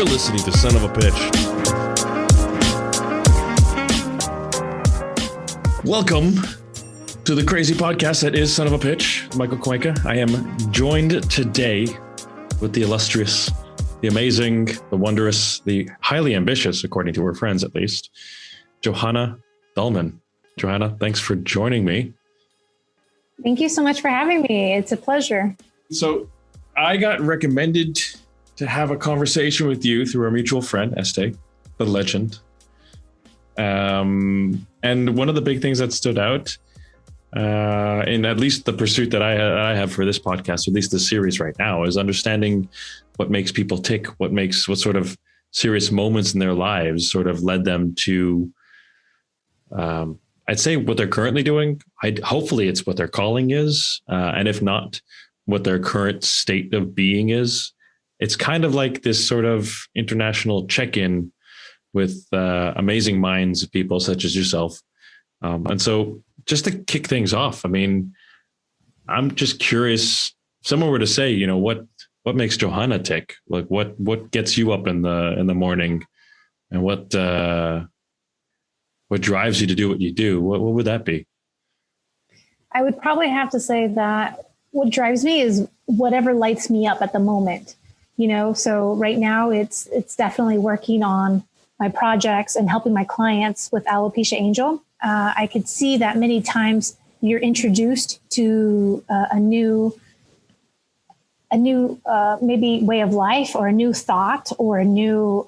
You're listening to Son of a Pitch. Welcome to the crazy podcast that is Son of a Pitch. Michael Cuenca. I am joined today with the illustrious, the amazing, the wondrous, the highly ambitious, according to her friends at least, Johanna Dalman. Johanna, thanks for joining me. Thank you so much for having me. It's a pleasure. So I got recommended to have a conversation with you through our mutual friend, Este, the legend. And one of the big things that stood out in at least the pursuit that I have for this podcast, at least the series right now, is understanding what makes people tick, what sort of serious moments in their lives sort of led them to, I'd say what they're currently doing. Hopefully it's what their calling is. And if not, what their current state of being is. It's kind of like this sort of international check-in with amazing minds of people such as yourself. And so just to kick things off, I mean, I'm just curious, if someone were to say, you know, what makes Johanna tick? Like what gets you up in the morning, and what drives you to do what you do? What would that be? I would probably have to say that what drives me is whatever lights me up at the moment. You know, so right now it's definitely working on my projects and helping my clients with Alopecia Angel. I could see that many times you're introduced to a new maybe way of life, or a new thought, or a new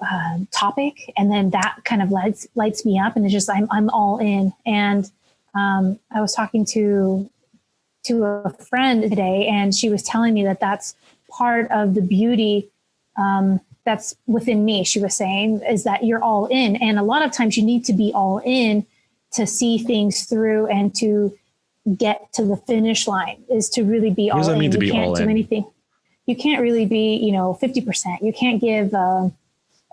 topic, and then that kind of lights me up, and it's just I'm all in. And I was talking to a friend today, and she was telling me that that's part of the beauty that's within me. She was saying is that you're all in, and a lot of times you need to be all in to see things through and to get to the finish line, is to really be all in. What does that mean to be all in? You can't do anything. You can't really be, 50%. You can't give a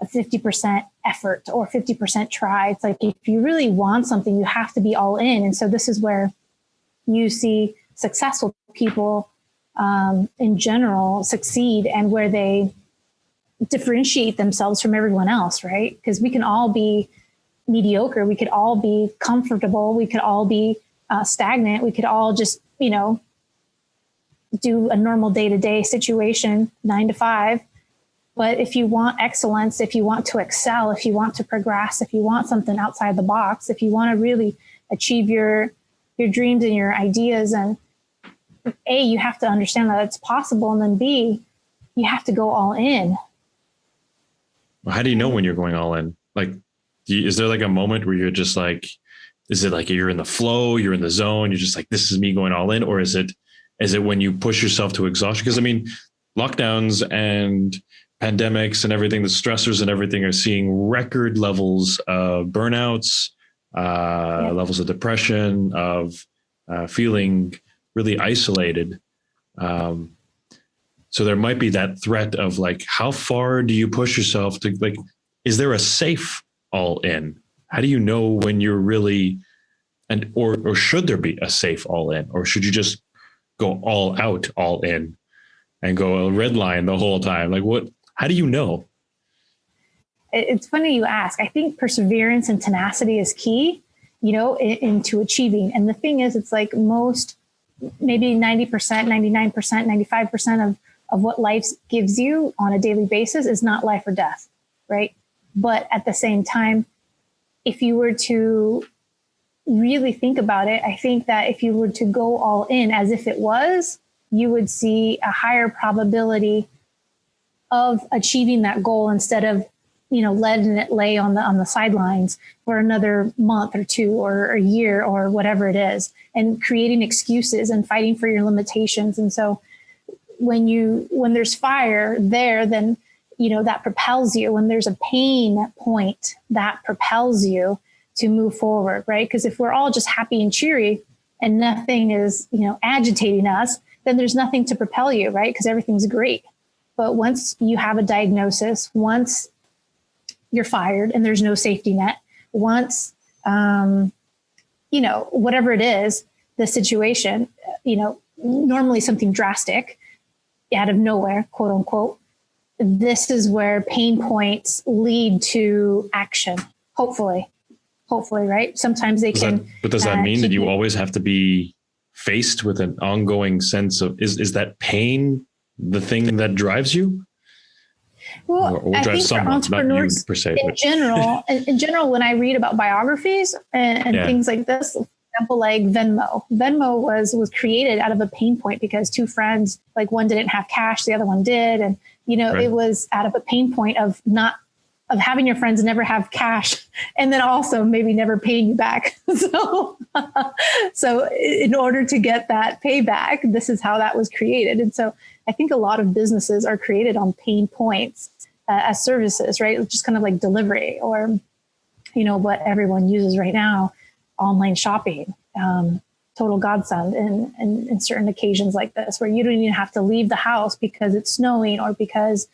50% effort or 50% try. It's like, if you really want something, you have to be all in. And so this is where you see successful people in general succeed, and where they differentiate themselves from everyone else, right? Because we can all be mediocre. We could all be comfortable. We could all be stagnant. We could all just, do a normal day-to-day situation, 9 to 5. But if you want excellence, if you want to excel, if you want to progress, if you want something outside the box, if you want to really achieve your dreams and your ideas, and A, you have to understand that it's possible. And then B, you have to go all in. Well, how do you know when you're going all in? Like, is there like a moment where you're just like, is it like you're in the flow, you're in the zone, you're just like, this is me going all in? Or is it when you push yourself to exhaustion? Because I mean, lockdowns and pandemics and everything, the stressors and everything, are seeing record levels of burnouts, levels of depression, of feeling really isolated. So there might be that threat of like, how far do you push yourself to, like, is there a safe all in? How do you know when you're really, or should there be a safe all in, or should you just go all out, all in, and go a red line the whole time? Like how do you know? It's funny you ask. I think perseverance and tenacity is key, into achieving. And the thing is, it's like most, maybe 90%, 99%, 95% of what life gives you on a daily basis is not life or death, right? But at the same time, if you were to really think about it, I think that if you were to go all in as if it was, you would see a higher probability of achieving that goal, instead of, letting it lay on the sidelines for another month or two or a year or whatever it is, and creating excuses and fighting for your limitations. And so when there's fire there, then, that propels you. When there's a pain point, that propels you to move forward, right? Because if we're all just happy and cheery and nothing is, agitating us, then there's nothing to propel you, right? Because everything's great. But once you have a diagnosis, once you're fired and there's no safety net, once, whatever it is, the situation, normally something drastic out of nowhere, quote unquote, this is where pain points lead to action. Hopefully, right? Sometimes they can. But does that mean that you always have to be faced with an ongoing sense of, is that pain the thing that drives you? Well, or I drives think for someone, not you per se. In general, when I read about biographies and things like this, for example, like Venmo was created out of a pain point because two friends, like one didn't have cash, the other one did. And, it was out of a pain point of having your friends never have cash and then also maybe never paying you back. So in order to get that payback, this is how that was created. And so I think a lot of businesses are created on pain points as services, right? Just kind of like delivery or, what everyone uses right now, online shopping, total godsend in certain occasions like this, where you don't even have to leave the house because it's snowing or because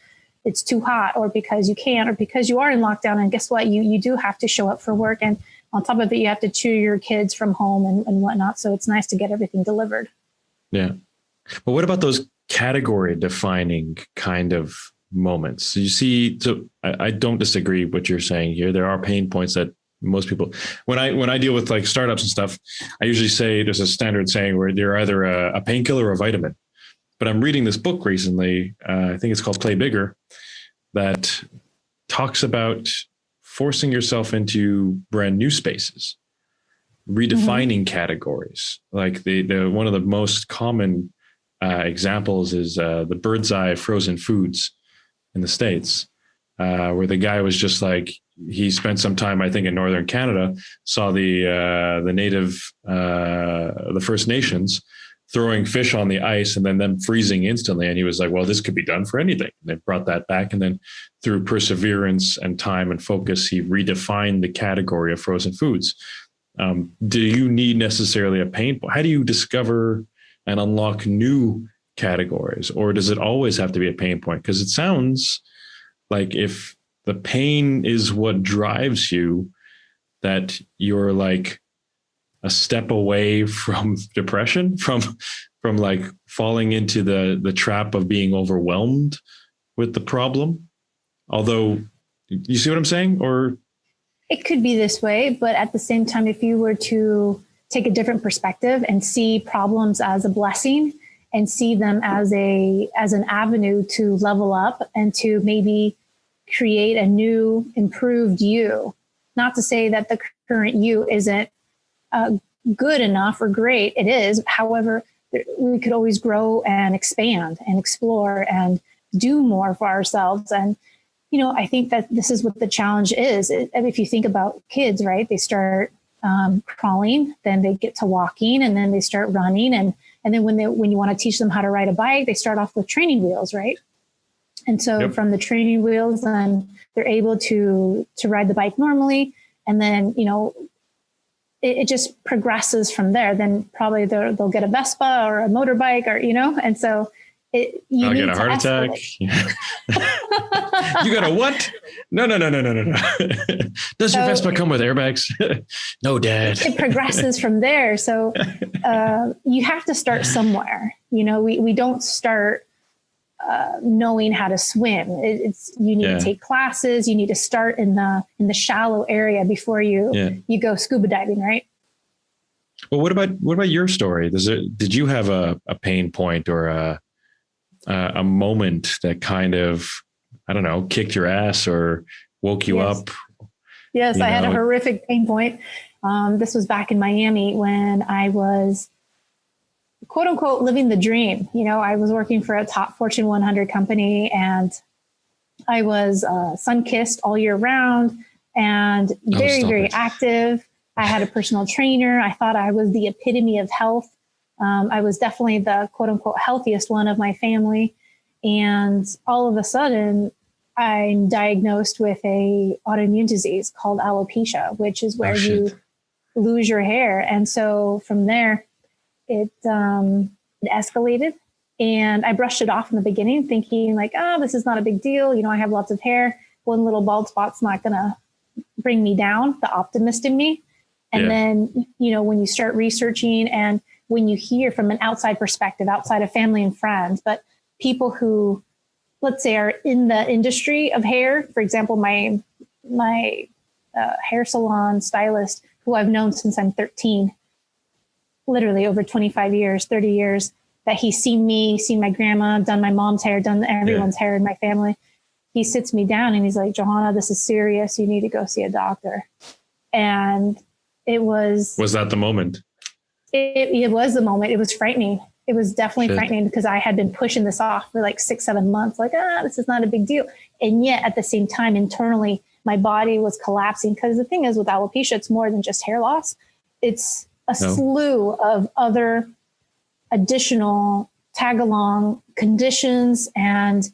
it's too hot or because you can't or because you are in lockdown. And guess what? You do have to show up for work. And on top of it, you have to cheer your kids from home and whatnot. So it's nice to get everything delivered. Yeah. But what about those category defining kind of moments? So you see, I don't disagree with what you're saying here. There are pain points that most people, when I deal with like startups and stuff, I usually say there's a standard saying where they're either a painkiller or a vitamin. But I'm reading this book recently. I think it's called Play Bigger, that talks about forcing yourself into brand new spaces, redefining categories. Like the one of the most common examples is the Bird's Eye frozen foods in the States, where the guy was just like, he spent some time, I think, in Northern Canada, saw the native, the First Nations throwing fish on the ice and then them freezing instantly. And he was like, well, this could be done for anything. And they brought that back. And then through perseverance and time and focus, he redefined the category of frozen foods. Do you need necessarily a pain point? How do you discover and unlock new categories? Or does it always have to be a pain point? Because it sounds like if the pain is what drives you, that you're like a step away from depression, from like falling into the trap of being overwhelmed with the problem. Although, you see what I'm saying? Or it could be this way, but at the same time, if you were to take a different perspective and see problems as a blessing and see them as an avenue to level up and to maybe create a new, improved you. Not to say that the current you isn't good enough or great. It is. However, we could always grow and expand and explore and do more for ourselves. And, I think that this is what the challenge is. If you think about kids, right, they start crawling, then they get to walking, and then they start running. And then when you want to teach them how to ride a bike, they start off with training wheels, right? And so from the training wheels, then they're able to ride the bike normally. And then, it just progresses from there. Then probably they'll get a Vespa or a motorbike or, and so I'll get a heart attack. You got a what? No. Does your Vespa come with airbags? No, Dad. It progresses from there. So you have to start somewhere. We don't start knowing how to swim. You need to take classes. You need to start in the shallow area before you go scuba diving, right? Well, what about your story? Did you have a pain point or a moment that kind of, I don't know, kicked your ass or woke you up? Yes, I had a horrific pain point. This was back in Miami when I was, quote unquote, living the dream. I was working for a top Fortune 100 company, and I was sun-kissed all year round and very, very active. I had a personal trainer. I thought I was the epitome of health. I was definitely the quote unquote healthiest one of my family. And all of a sudden, I'm diagnosed with a autoimmune disease called alopecia, which is where you lose your hair. And so from there, it escalated, and I brushed it off in the beginning thinking like, this is not a big deal. I have lots of hair. One little bald spot's not going to bring me down, the optimist in me. And then, when you start researching and when you hear from an outside perspective, outside of family and friends, but people who let's say, are in the industry of hair. For example, my hair salon stylist, who I've known since I'm 13, literally over 25 years, 30 years, that he's seen me, seen my grandma, done my mom's hair, done everyone's hair in my family. He sits me down and he's like, Johanna, this is serious. You need to go see a doctor. And it was that the moment? It was the moment. It was frightening. It was definitely frightening because I had been pushing this off for like 6-7 months. Like, this is not a big deal. And yet at the same time, internally, my body was collapsing. Because the thing is with alopecia, it's more than just hair loss. It's a slew of other additional tag-along conditions and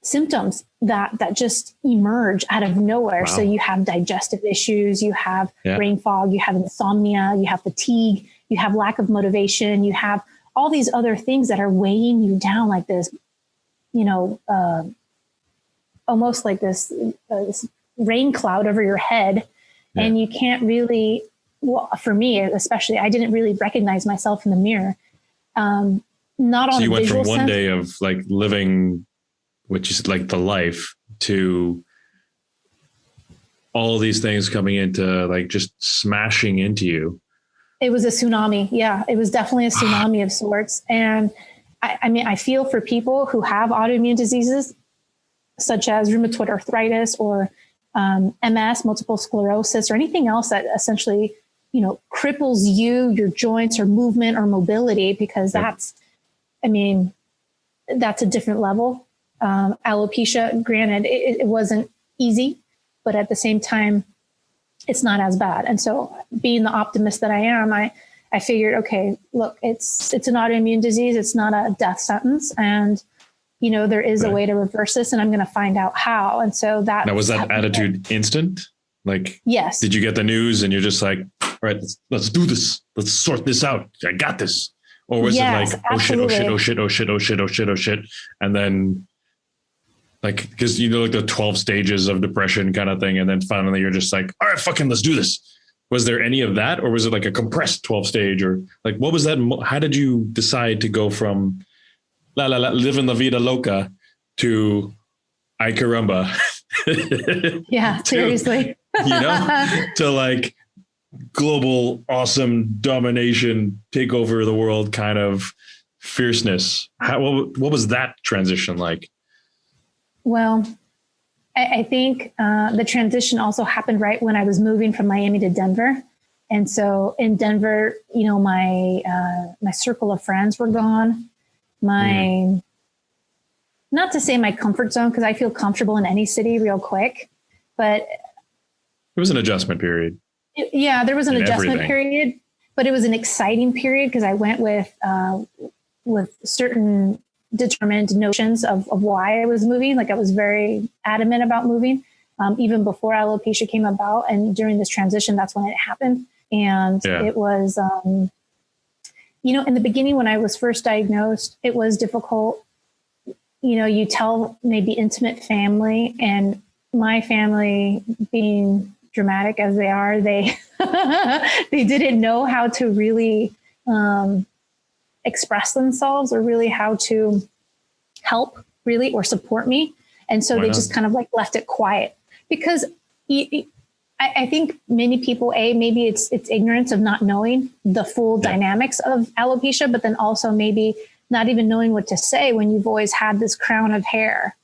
symptoms that just emerge out of nowhere. Wow. So you have digestive issues, you have brain fog, you have insomnia, you have fatigue, you have lack of motivation, you have all these other things that are weighing you down like this, almost like this rain cloud over your head. Yeah. And you can't really, well, for me, especially, I didn't really recognize myself in the mirror. Not on so you a went visual from one sense. day of like living, which is like the life, to all these things coming into like just smashing into you. It was a tsunami. Yeah, it was definitely a tsunami of sorts. And I mean, I feel for people who have autoimmune diseases, such as rheumatoid arthritis or MS, multiple sclerosis, or anything else that essentially, cripples you, your joints or movement or mobility, because that's a different level. Alopecia, granted, it wasn't easy, but at the same time, it's not as bad. And so being the optimist that I am, I figured, okay, look, it's an autoimmune disease. It's not a death sentence. And, there is a way to reverse this, and I'm going to find out how. And so that. Now, was that attitude instant? Like, yes. Did you get the news and you're just like, all right, let's do this. Let's sort this out. I got this. Or was it like, absolutely. oh shit. And then like, because like the 12 stages of depression kind of thing. And then finally you're just like, all right, fucking let's do this. Was there any of that? Or was it like a compressed 12 stage? Or like, what was that? How did you decide to go from living la vida loca to ay caramba? Yeah, seriously. To like global awesome domination, take over the world kind of fierceness. What was that transition like? Well, I think the transition also happened right when I was moving from Miami to Denver. And so in Denver, my circle of friends were gone. Not to say my comfort zone, because I feel comfortable in any city real quick, but it was an adjustment period. There was an adjustment period, but it was an exciting period because I went with certain determined notions of why I was moving. Like I was very adamant about moving, even before alopecia came about. And during this transition, that's when it happened. And it was, in the beginning, when I was first diagnosed, it was difficult. You tell maybe intimate family, and my family, being dramatic as they are, they didn't know how to really express themselves or really how to help really or support me. And so they just kind of like left it quiet because I think many people, maybe it's ignorance of not knowing the full dynamics of alopecia, but then also maybe not even knowing what to say when you've always had this crown of hair,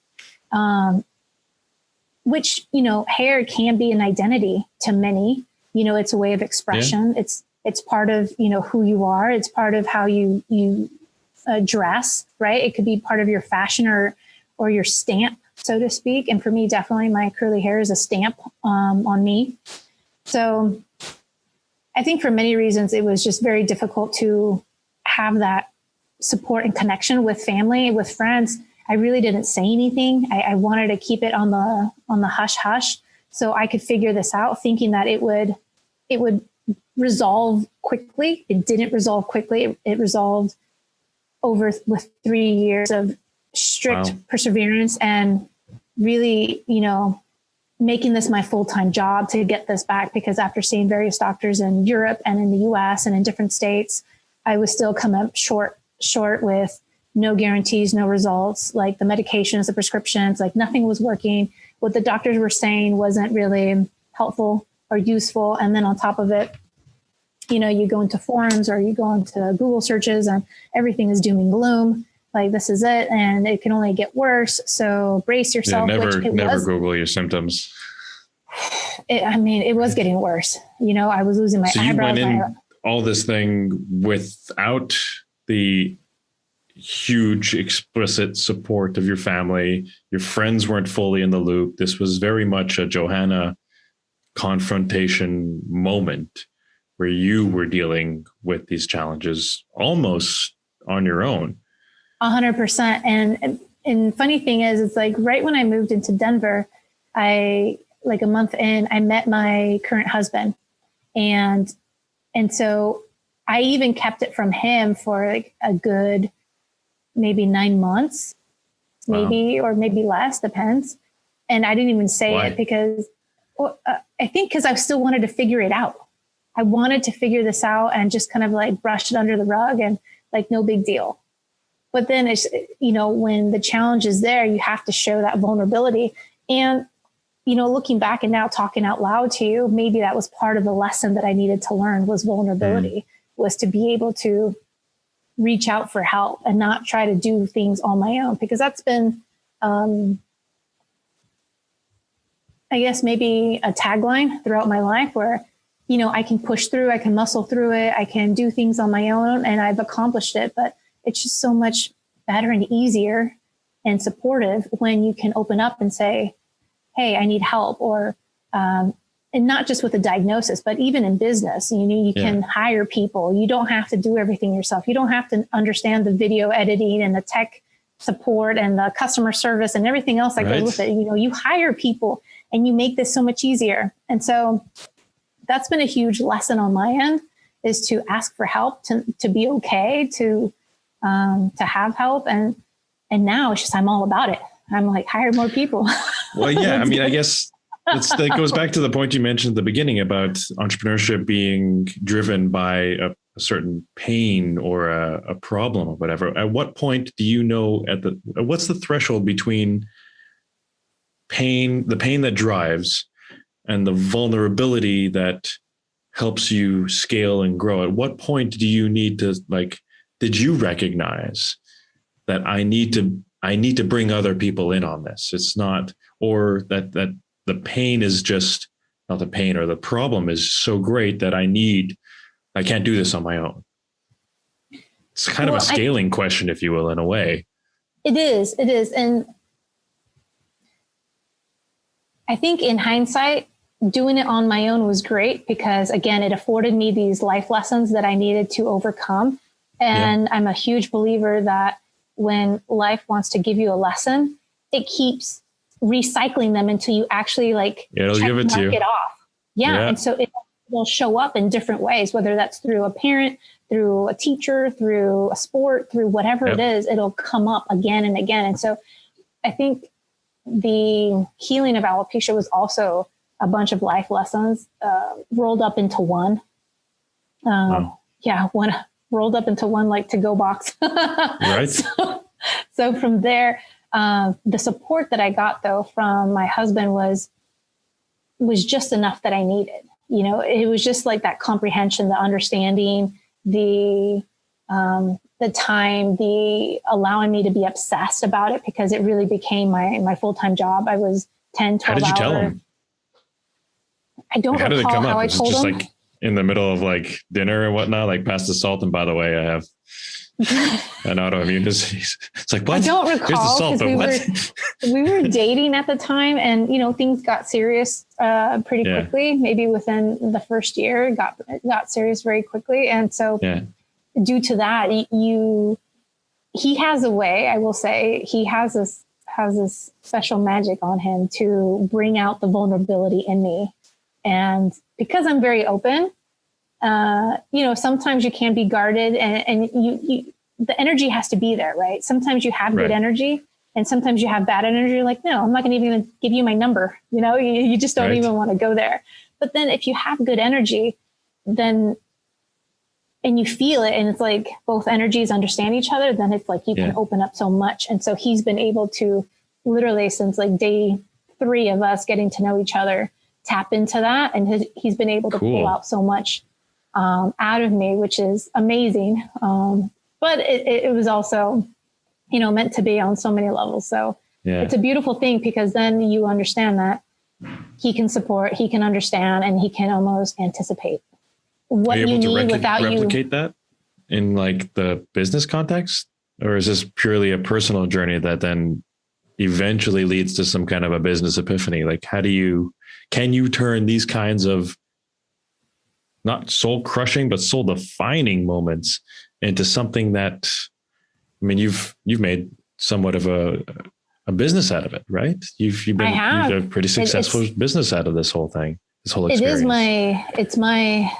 which, hair can be an identity to many. It's a way of expression. Yeah. It's part of, who you are. It's part of how you dress, right? It could be part of your fashion or your stamp, so to speak. And for me, definitely my curly hair is a stamp on me. So I think for many reasons, it was just very difficult to have that support and connection with family, with friends. I really didn't say anything. I wanted to keep it on the hush hush so I could figure this out, thinking that it would resolve quickly. It didn't resolve quickly. It resolved with 3 years of strict perseverance and really, making this my full-time job to get this back. Because after seeing various doctors in Europe and in the US and in different states, I was still come up short with no guarantees, no results, like the medications, the prescriptions, like nothing was working. What the doctors were saying wasn't really helpful or useful. And then on top of it, you go into forums or you go into Google searches and everything is doom and gloom. Like this is it, and it can only get worse. So brace yourself. Never Google your symptoms. It was getting worse. I was losing my eyebrows. So you went in all this thing without the huge explicit support of your family. Your friends weren't fully in the loop. This was very much a Johanna confrontation moment where you were dealing with these challenges almost on your own. 100%. And funny thing is, it's like right when I moved into Denver, like a month in, I met my current husband. And so I even kept it from him for like a good, maybe 9 months, maybe, or maybe less, depends. And I didn't even say it because I think because I still wanted to figure it out. I wanted to figure this out and just kind of like brush it under the rug and like, no big deal. But then it's, when the challenge is there, you have to show that vulnerability. And, looking back and now talking out loud to you, maybe that was part of the lesson that I needed to learn was vulnerability, was to be able to reach out for help and not try to do things on my own, because that's been, I guess maybe a tagline throughout my life where, I can push through, I can muscle through it, I can do things on my own, and I've accomplished it. But it's just so much better and easier and supportive when you can open up and say, hey, I need help, or, and not just with a diagnosis, but even in business, you can hire people. You don't have to do everything yourself. You don't have to understand the video editing and the tech support and the customer service and everything else that goes with it. You hire people and you make this so much easier. And so that's been a huge lesson on my end, is to ask for help, to be okay, to have help. And now it's just, I'm all about it. I'm like, hire more people. Well, yeah. I guess that goes back to the point you mentioned at the beginning about entrepreneurship being driven by a certain pain or a problem or whatever. At what point do you know what's the threshold between the pain that drives and the vulnerability that helps you scale and grow? At what point do you need to, did you recognize that I need to bring other people in on this? It's not, or that the pain is just not the pain, or the problem is so great that I can't do this on my own. It's kind of a scaling question, if you will, in a way. It is. And I think in hindsight, doing it on my own was great because, again, it afforded me these life lessons that I needed to overcome. And I'm a huge believer that when life wants to give you a lesson, it keeps recycling them until you actually it'll give it to you. It off. Yeah. And so it will show up in different ways, whether that's through a parent, through a teacher, through a sport, through whatever it is, it'll come up again and again. And so I think the healing of alopecia was also a bunch of life lessons rolled up into one. One rolled up into one like to-go box. Right. So from there, the support that I got though from my husband was just enough that I needed. It was just like that comprehension, the understanding, the time, the allowing me to be obsessed about it, because it really became my full-time job. I was 10, 12 hours. How did you tell him? I don't recall how I told him. Like in the middle of dinner and whatnot, pass the salt. And by the way, I have an autoimmune disease. It's like, what? I don't recall. Here's the salt, but we were dating at the time, and things got serious pretty quickly. Maybe within the first year, it got serious very quickly. And so due to that, he has a way, I will say, he has this special magic on him to bring out the vulnerability in me. And because I'm very open, sometimes you can be guarded, and you the energy has to be there, right? Sometimes you have good energy, and sometimes you have bad energy. You're like, no, I'm not going to even give you my number. You just don't even want to go there. But then if you have good energy, then and you feel it, and it's like both energies understand each other, then it's like you can open up so much. And so he's been able to literally since like day 3 of us getting to know each other, tap into that. And he's been able to pull out so much out of me, which is amazing. But it was also, meant to be on so many levels. So it's a beautiful thing, because then you understand that he can support, he can understand, and he can almost anticipate what you need without you. Replicate that in like the business context, or is this purely a personal journey that then eventually leads to some kind of a business epiphany? Like, can you turn these kinds of not soul crushing, but soul defining moments into something that, I mean, you've made somewhat of a business out of it, right? You've a pretty successful business out of this whole thing, this whole experience. It's my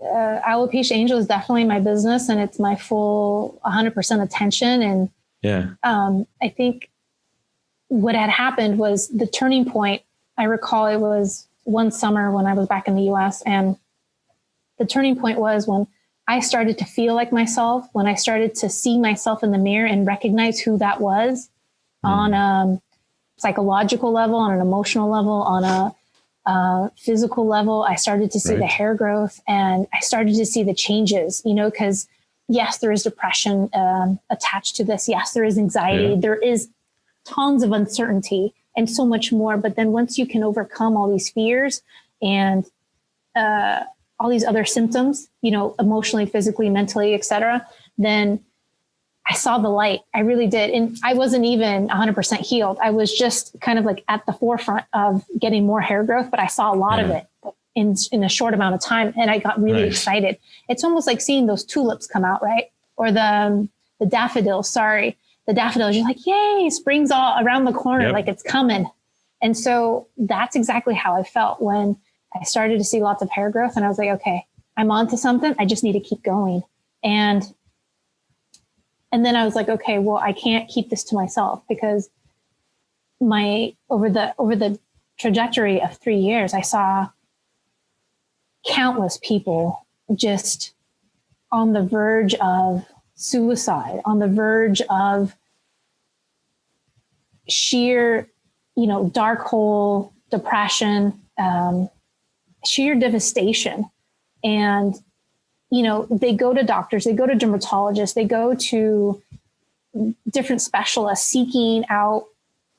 Alopecia Angel is definitely my business, and it's my full 100% attention. And I think what had happened was the turning point. I recall it was one summer when I was back in the US, and the turning point was when I started to feel like myself, when I started to see myself in the mirror and recognize who that was on a psychological level, on an emotional level, on a physical level. I started to see the hair growth, and I started to see the changes, because yes, there is depression attached to this. Yes, there is anxiety. There is tons of uncertainty and so much more. But then once you can overcome all these fears and all these other symptoms, emotionally, physically, mentally, etc., then I saw the light. I really did. And I wasn't even 100% healed. I was just kind of like at the forefront of getting more hair growth, but I saw a lot of it in a short amount of time. And I got really excited. It's almost like seeing those tulips come out, right? Or the daffodils, the daffodils. You're like, yay, spring's all around the corner, like it's coming. And so that's exactly how I felt when I started to see lots of hair growth. And I was like, okay, I'm onto something. I just need to keep going. And then I was like, okay, well, I can't keep this to myself, because over the trajectory of 3 years, I saw countless people just on the verge of suicide, on the verge of sheer, dark hole depression, sheer devastation. And they go to doctors, they go to dermatologists, they go to different specialists seeking out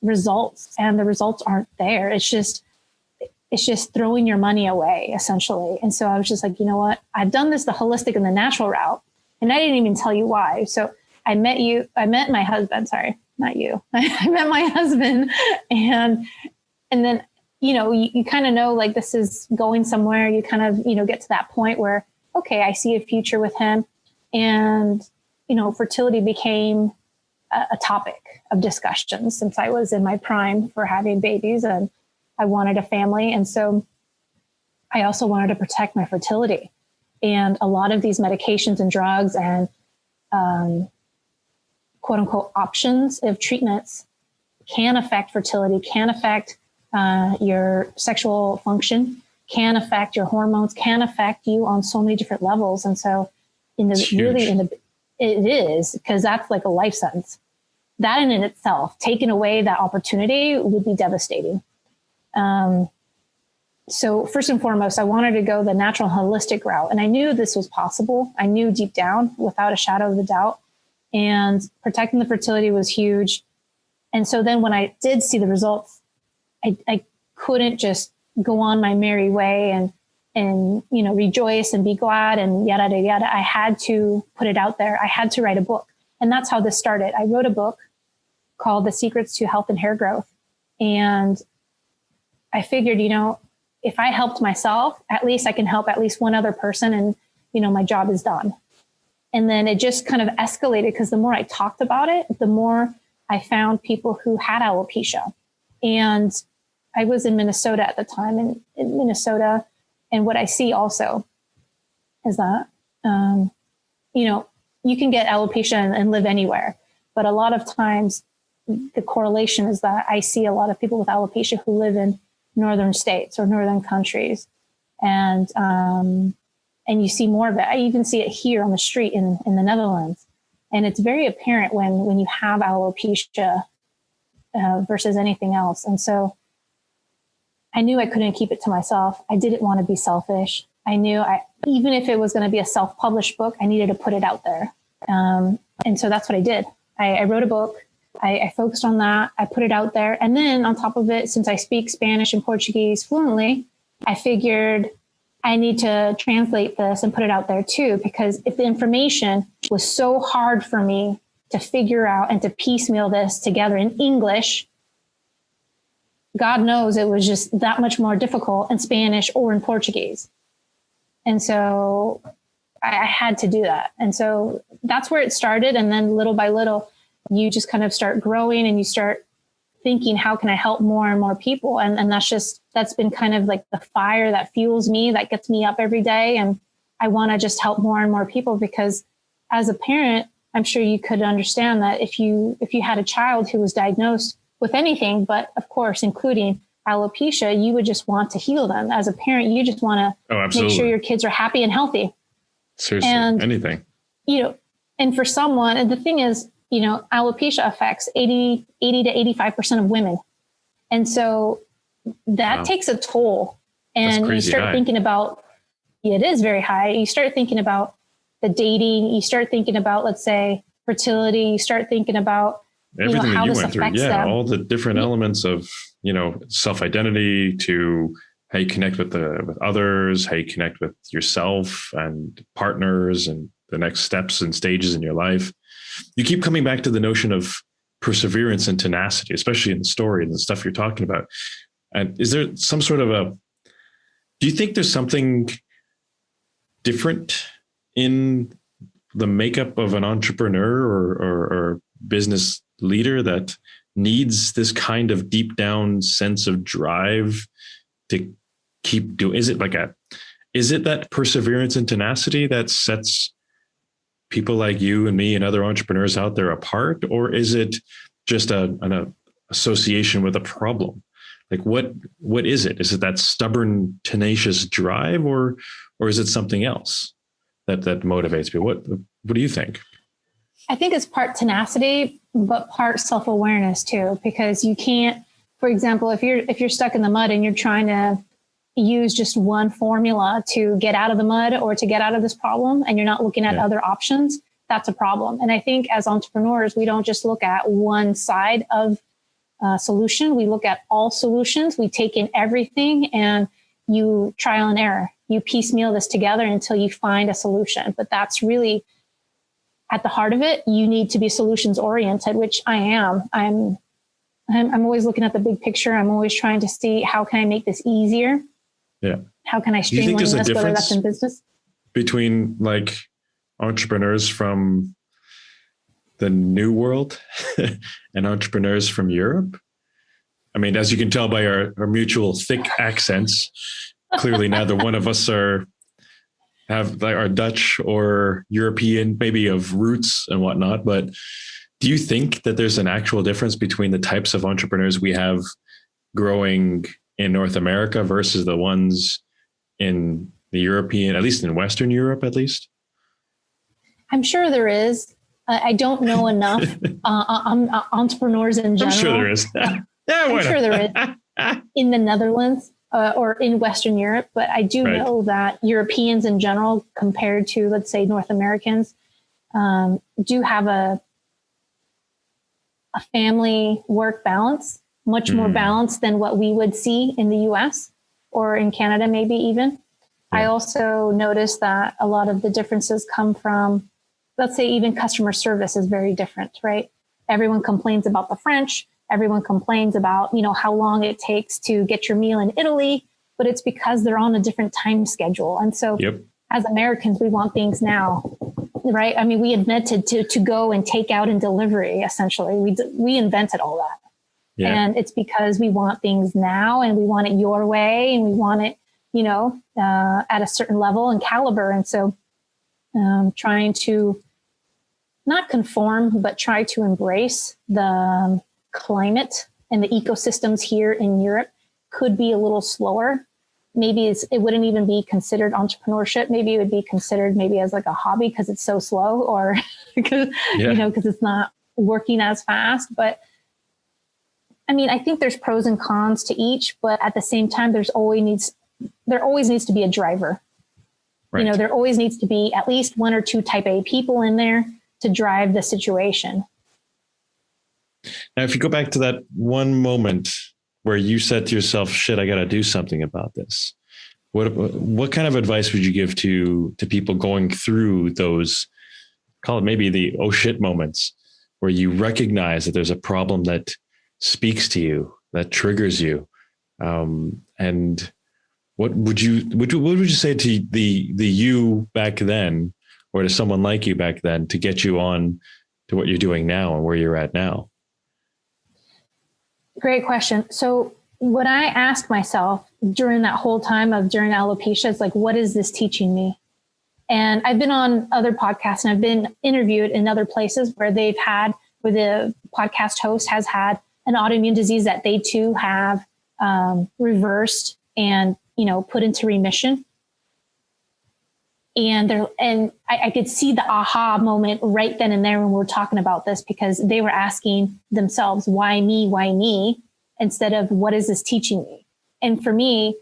results, and the results aren't there. It's just throwing your money away, essentially. And so I was just like, you know what? I've done this the holistic and the natural route, and I didn't even tell you why. So I met my husband, sorry, not you. I met my husband, and then, you kind of know, like, this is going somewhere. You kind of, get to that point where, okay, I see a future with him. And, fertility became a topic of discussion since I was in my prime for having babies, and I wanted a family. And so I also wanted to protect my fertility. And a lot of these medications and drugs and quote unquote options of treatments can affect fertility, can affect your sexual function, can affect your hormones, can affect you on so many different levels. And so it is, because that's like a life sentence. That in itself, taking away that opportunity would be devastating. So first and foremost, I wanted to go the natural holistic route. And I knew this was possible. I knew deep down, without a shadow of a doubt. And protecting the fertility was huge. And so then when I did see the results, I couldn't just go on my merry way and rejoice and be glad and yada, yada, yada. I had to put it out there. I had to write a book. And that's how this started. I wrote a book called The Secrets to Health and Hair Growth. And I figured, if I helped myself, at least I can help at least one other person, and, my job is done. And then it just kind of escalated, because the more I talked about it, the more I found people who had alopecia. And I was in Minnesota at the time, and in Minnesota, and what I see also is that, you can get alopecia and live anywhere. But a lot of times the correlation is that I see a lot of people with alopecia who live in northern states or northern countries. And and you see more of it. I even see it here on the street in the Netherlands. And it's very apparent when you have alopecia versus anything else. And so I knew I couldn't keep it to myself. I didn't want to be selfish. I knew even if it was going to be a self-published book, I needed to put it out there. And so that's what I did. I wrote a book. I focused on that. I put it out there. And then on top of it, since I speak Spanish and Portuguese fluently, I figured I need to translate this and put it out there too, because if the information was so hard for me to figure out and to piecemeal this together in English, God knows it was just that much more difficult in Spanish or in Portuguese. And so I had to do that. And so that's where it started. And then little by little, you just kind of start growing and you start thinking, how can I help more and more people? And that's been kind of like the fire that fuels me, that gets me up every day. And I want to just help more and more people, because as a parent, I'm sure you could understand that if you had a child who was diagnosed with anything, but of course, including alopecia, you would just want to heal them. As a parent, you just want to make sure your kids are happy and healthy. Seriously, and, anything. And for someone, and the thing is, alopecia affects 80 to 85% of women. And so that takes a toll. And you start thinking about, it is very high. You start thinking about the dating, you start thinking about, let's say, fertility, you start thinking about everything how that you this went through. affects Yeah, them. all the different elements of, self-identity to how you connect with others, how you connect with yourself and partners and the next steps and stages in your life. You keep coming back to the notion of perseverance and tenacity, especially in the story and the stuff you're talking about. And is there some sort of do you think there's something different in the makeup of an entrepreneur or business leader that needs this kind of deep down sense of drive to keep doing? Is it that perseverance and tenacity that sets people like you and me and other entrepreneurs out there apart? Or is it just an association with a problem? Like what is it? Is it that stubborn, tenacious drive, or is it something else that motivates me? What do you think? I think it's part tenacity, but part self-awareness too, because you can't, for example, if you're stuck in the mud and you're trying to use just one formula to get out of the mud or to get out of this problem, and you're not looking at other options, that's a problem. And I think as entrepreneurs, we don't just look at one side of solution. We look at all solutions. We take in everything and you trial and error. You piecemeal this together until you find a solution. But that's really at the heart of it. You need to be solutions oriented, which I am. I'm always looking at the big picture. I'm always trying to see, how can I make this easier? Yeah. How can I streamline this, whether that's in business? Between like entrepreneurs from the New World and entrepreneurs from Europe? I mean, as you can tell by our mutual thick accents, clearly neither one of us are Dutch or European, maybe of roots and whatnot. But do you think that there's an actual difference between the types of entrepreneurs we have growing in North America versus the ones in the European, at least in Western Europe, at least? I'm sure there is. I don't know enough entrepreneurs in general. I'm sure there is. I'm sure there is in the Netherlands or in Western Europe, but I do know that Europeans in general, compared to, let's say, North Americans, do have a family work balance, much more balanced than what we would see in the US or in Canada, maybe even. Yeah. I also noticed that a lot of the differences come from, let's say, even customer service is very different, right? Everyone complains about the French. Everyone complains about, how long it takes to get your meal in Italy, but it's because they're on a different time schedule. And so as Americans, we want things now, right? I mean, we invented to go and take out and delivery, essentially. We invented all that. Yeah. And it's because we want things now and we want it your way and we want it, at a certain level and caliber. And so trying to not conform, but try to embrace the climate and the ecosystems here in Europe could be a little slower. it wouldn't even be considered entrepreneurship. Maybe it would be considered maybe as like a hobby because it's so slow, or because, because it's not working as fast. But I mean, I think there's pros and cons to each, but at the same time, there always needs to be a driver. Right. There always needs to be at least one or two type A people in there to drive the situation. Now, if you go back to that one moment where you said to yourself, shit, I got to do something about this. What kind of advice would you give to people going through those, call it maybe the oh shit moments, where you recognize that there's a problem that speaks to you, that triggers you? And what would you say to the you back then, or to someone like you back then, to get you on to what you're doing now and where you're at now? Great question. So what I asked myself during that whole time during alopecia is like, what is this teaching me? And I've been on other podcasts and I've been interviewed in other places where the podcast host has had an autoimmune disease that they too have reversed and, put into remission. And I could see the aha moment right then and there when we were talking about this, because they were asking themselves, why me, instead of what is this teaching me? And for me,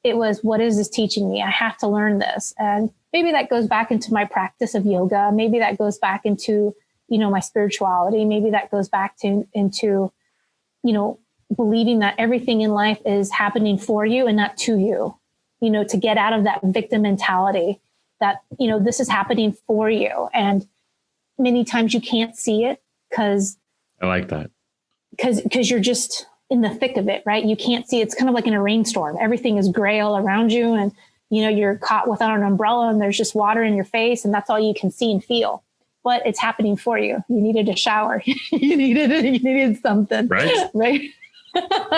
it was, what is this teaching me? I have to learn this. And maybe that goes back into my practice of yoga. Maybe that goes back into, my spirituality. Maybe that goes back into, believing that everything in life is happening for you and not to you, to get out of that victim mentality. That, this is happening for you. And many times you can't see it because I like that. Because you're just in the thick of it, right? You can't see. It's kind of like in a rainstorm. Everything is gray all around you. And, you're caught without an umbrella and there's just water in your face. And that's all you can see and feel. But it's happening for you. You needed a shower. you needed something. Right. Right.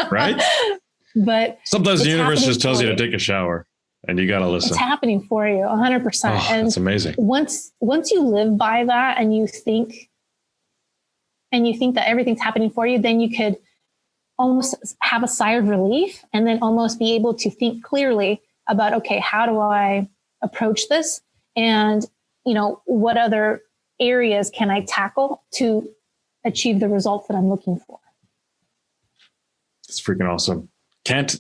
Right. But sometimes the universe just tells you to take a shower. And you got to listen. It's happening for you 100%. Oh, and that's amazing. Once you live by that and you think that everything's happening for you, then you could almost have a sigh of relief and then almost be able to think clearly about, okay, how do I approach this? And, what other areas can I tackle to achieve the results that I'm looking for? It's freaking awesome. Can't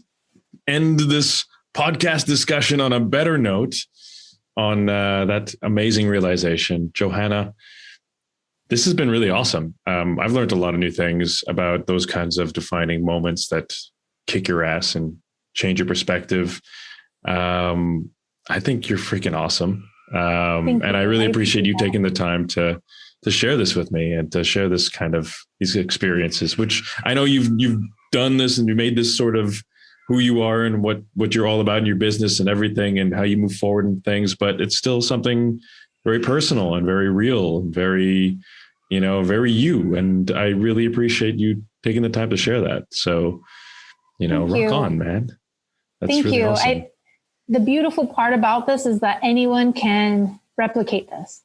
end this podcast discussion on a better note on that amazing realization. Johanna, this has been really awesome. I've learned a lot of new things about those kinds of defining moments that kick your ass and change your perspective. I think you're freaking awesome. And I really appreciate you taking the time to share this with me and to share this these experiences, which I know you've done this and you made this sort of who you are and what you're all about in your business and everything and how you move forward and things, but it's still something very personal and very real and very, very you. And I really appreciate you taking the time to share that. So, rock on, man. That's Thank really you. awesome. The beautiful part about this is that anyone can replicate this.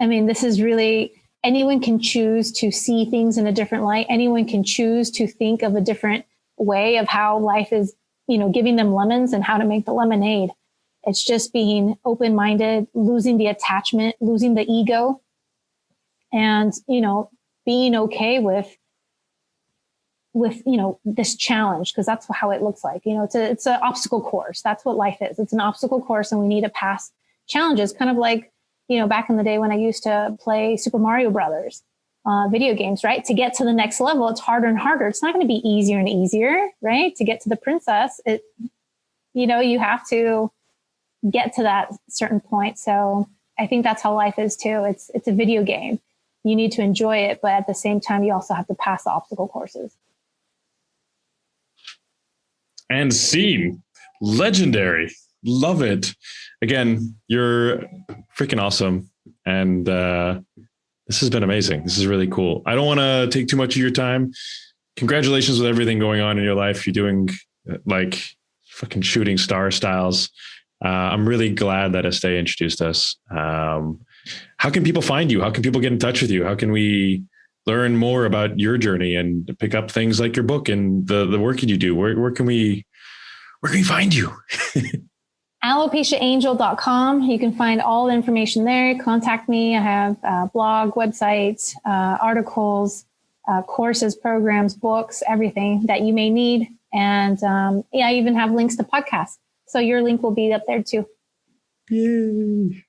I mean, this is really, anyone can choose to see things in a different light. Anyone can choose to think of a different way of how life is, giving them lemons and how to make the lemonade. It's just being open-minded, losing the attachment, losing the ego, and, being okay with this challenge, because that's how it looks like. It's an obstacle course. That's what life is. It's an obstacle course, and we need to pass challenges, kind of like, back in the day when I used to play Super Mario Brothers. Video games, right? To get to the next level, it's harder and harder. It's not going to be easier and easier, right? To get to the princess, you have to get to that certain point. So I think that's how life is too. It's a video game. You need to enjoy it, but at the same time, you also have to pass the obstacle courses. And scene. Legendary. Love it. Again, you're freaking awesome. And this has been amazing. This is really cool. I don't want to take too much of your time. Congratulations with everything going on in your life. You're doing like fucking shooting star styles. I'm really glad that Estee introduced us. How can people find you? How can people get in touch with you? How can we learn more about your journey and pick up things like your book and the work that you do? Where can we where can we find you? alopeciaangel.com. You can find all the information there. Contact me. I have a blog, websites, articles, courses, programs, books, everything that you may need. And I even have links to podcasts. So your link will be up there too. Yay.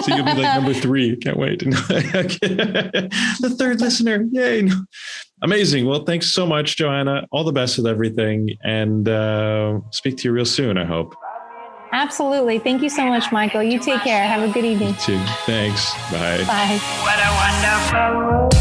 So you'll be like number 3. Can't wait. The 3rd listener. Yay. Amazing. Well, thanks so much, Johanna. All the best with everything. And speak to you real soon, I hope. Absolutely. Thank you so much, Michael. You take care. Have a good evening. You too. Thanks. Bye. Bye. What a wonderful world.